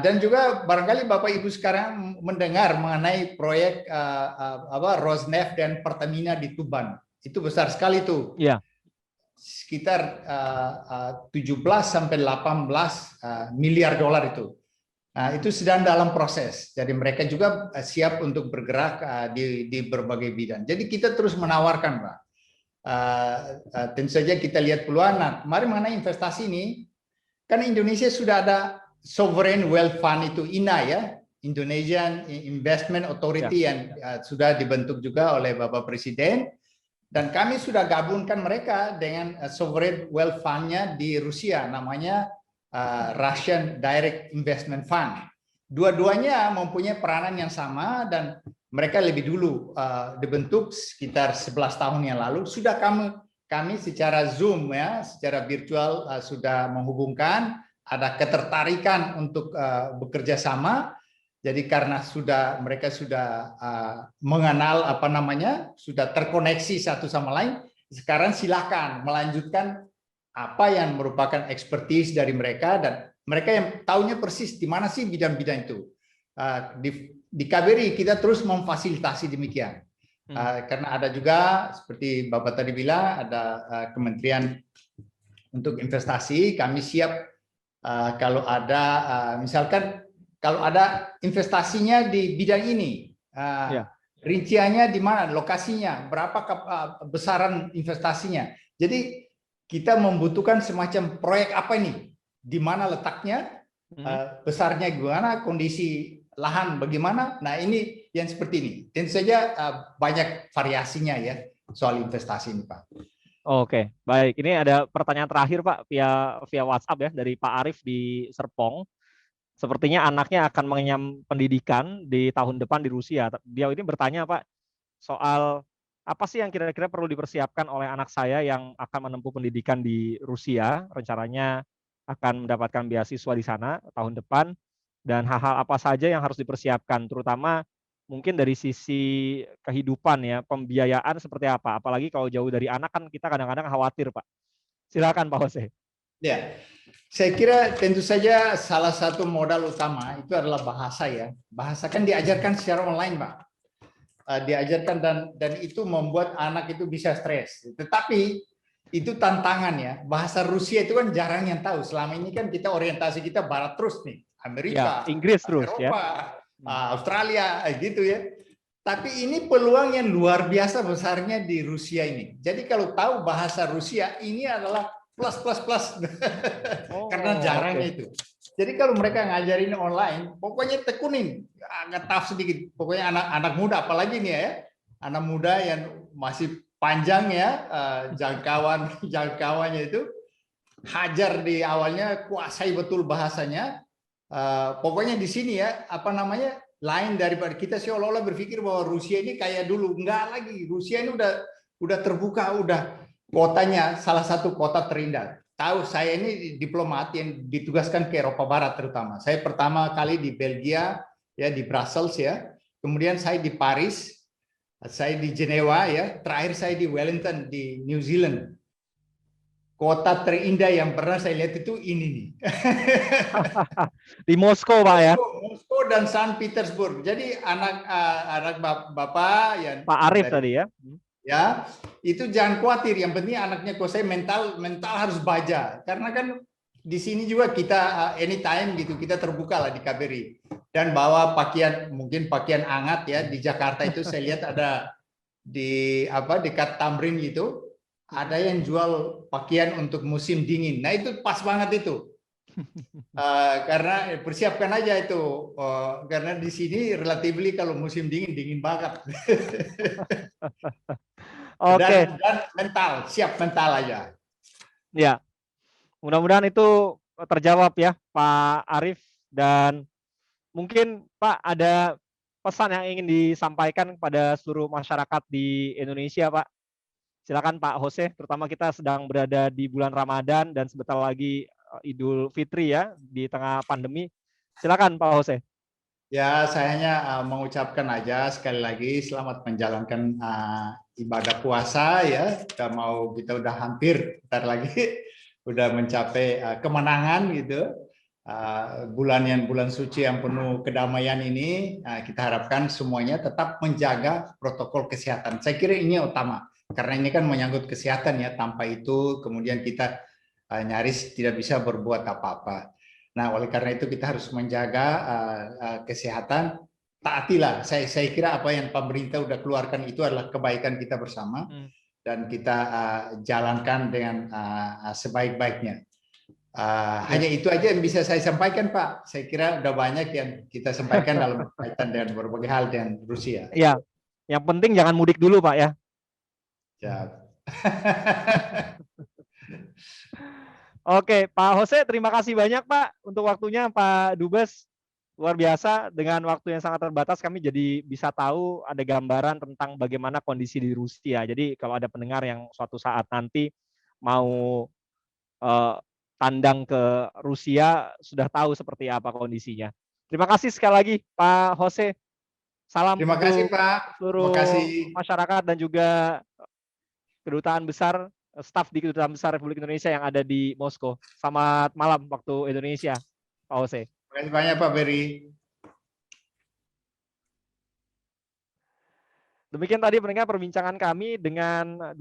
Dan juga barangkali Bapak Ibu sekarang mendengar mengenai proyek Rosneft dan Pertamina di Tuban. Itu besar sekali tuh. Iya. Sekitar 17 sampai 18 miliar dolar itu. Itu sedang dalam proses. Jadi mereka juga siap untuk bergerak di berbagai bidang. Jadi kita terus menawarkan, Pak. Tentu saja kita lihat peluang. Nah, kemarin mengenai investasi ini, kan Indonesia sudah ada Sovereign Wealth Fund itu INA ya, Indonesian Investment Authority yang sudah dibentuk juga oleh Bapak Presiden, dan kami sudah gabungkan mereka dengan Sovereign Wealth Fund-nya di Rusia, namanya Russian Direct Investment Fund. Dua-duanya mempunyai peranan yang sama dan mereka lebih dulu dibentuk sekitar 11 tahun yang lalu. Sudah kami secara Zoom ya, secara virtual sudah menghubungkan, ada ketertarikan untuk bekerja sama. Jadi karena mereka sudah mengenal sudah terkoneksi satu sama lain, sekarang silakan melanjutkan apa yang merupakan ekspertis dari mereka, dan mereka yang tahunya persis di mana sih bidang-bidang itu. Di KBRI kita terus memfasilitasi demikian. Karena ada juga seperti Bapak tadi bilang, ada Kementerian untuk Investasi, kami siap kalau ada misalkan kalau ada investasinya di bidang ini, rinciannya di mana, lokasinya, berapa besaran investasinya. Jadi kita membutuhkan semacam proyek apa ini, di mana letaknya, besarnya gimana, kondisi lahan bagaimana. Nah ini yang seperti ini. Tentu saja banyak variasinya ya soal investasi ini, Pak. Oke, baik. Ini ada pertanyaan terakhir Pak via WhatsApp ya dari Pak Arif di Serpong. Sepertinya anaknya akan mengenyam pendidikan di tahun depan di Rusia. Dia ini bertanya Pak soal apa sih yang kira-kira perlu dipersiapkan oleh anak saya yang akan menempuh pendidikan di Rusia, rencananya akan mendapatkan beasiswa di sana tahun depan, dan hal-hal apa saja yang harus dipersiapkan, terutama mungkin dari sisi kehidupan ya, pembiayaan seperti apa? Apalagi kalau jauh dari anak kan kita kadang-kadang khawatir, Pak. Silakan Pak Jose. Ya, saya kira tentu saja salah satu modal utama itu adalah bahasa ya. Bahasa kan diajarkan secara online, Pak. Diajarkan dan itu membuat anak itu bisa stres. Tetapi itu tantangan ya. Bahasa Rusia itu kan jarang yang tahu. Selama ini kan kita orientasi kita barat terus nih, Amerika, Ya, Inggris terus ya. Eropa, Australia, gitu ya. Tapi ini peluang yang luar biasa besarnya di Rusia ini. Jadi kalau tahu bahasa Rusia ini adalah plus plus plus karena jarangnya itu. Jadi kalau mereka ngajarin online, pokoknya tekunin, agak tough sedikit. Pokoknya anak-anak muda, apalagi nih ya, anak muda yang masih panjang ya jangkauannya itu, hajar di awalnya, kuasai betul bahasanya. Pokoknya di sini ya, apa namanya, lain daripada kita seolah-olah berpikir bahwa Rusia ini kayak dulu. Enggak lagi, Rusia ini udah terbuka, udah kotanya salah satu kota terindah. Tahu saya ini diplomat yang ditugaskan ke Eropa Barat terutama. Saya pertama kali di Belgia ya, di Brussels ya. Kemudian saya di Paris, saya di Jenewa ya. Terakhir saya di Wellington di New Zealand. Kota terindah yang pernah saya lihat itu ini nih. Di Moskow, Pak ya. Moskow dan Saint Petersburg. Jadi anak bapak yang Pak Arif tadi ya. Ya, itu jangan khawatir. Yang penting anaknya kok saya mental harus baja. Karena kan di sini juga kita anytime gitu, kita terbuka lah di KBRI. Dan bawa pakaian, mungkin pakaian hangat ya. Di Jakarta itu saya lihat ada di dekat Tamrin gitu, ada yang jual pakaian untuk musim dingin. Nah itu pas banget itu. Karena persiapkan aja itu. Karena di sini relatively kalau musim dingin banget. Oke. Dan mental, siap mental aja. Ya, mudah-mudahan itu terjawab ya Pak Arif, dan mungkin Pak ada pesan yang ingin disampaikan kepada seluruh masyarakat di Indonesia, Pak. Silakan Pak Jose, terutama kita sedang berada di bulan Ramadan dan sebentar lagi Idul Fitri ya, di tengah pandemi. Silakan Pak Jose. Ya, saya hanya mengucapkan aja sekali lagi selamat menjalankan ibadah puasa ya. Kita udah hampir bentar lagi udah mencapai kemenangan gitu. Bulan suci yang penuh kedamaian ini, kita harapkan semuanya tetap menjaga protokol kesehatan. Saya kira ini utama karena ini kan menyangkut kesehatan ya. Tanpa itu kemudian kita nyaris tidak bisa berbuat apa-apa. Nah, oleh karena itu kita harus menjaga kesehatan. Taatilah. Saya kira apa yang pemerintah udah keluarkan itu adalah kebaikan kita bersama dan kita jalankan dengan sebaik-baiknya. Hanya itu aja yang bisa saya sampaikan, Pak. Saya kira udah banyak yang kita sampaikan dalam kaitan dengan berbagai hal dengan Rusia. Iya. Yang penting jangan mudik dulu, Pak ya. Ya. Oke, Pak Jose, terima kasih banyak Pak untuk waktunya, Pak Dubes. Luar biasa, dengan waktu yang sangat terbatas kami jadi bisa tahu ada gambaran tentang bagaimana kondisi di Rusia. Jadi kalau ada pendengar yang suatu saat nanti mau tandang ke Rusia, sudah tahu seperti apa kondisinya. Terima kasih sekali lagi Pak Jose. Salam Terima kasih, Pak. seluruh Terima kasih. masyarakat dan juga Kedutaan Besar, staf di Kedutaan Besar Republik Indonesia yang ada di Moskow. Selamat malam waktu Indonesia, Pak Jose. Terima kasih banyak Pak Beri. Demikian tadi pendengar perbincangan kami dengan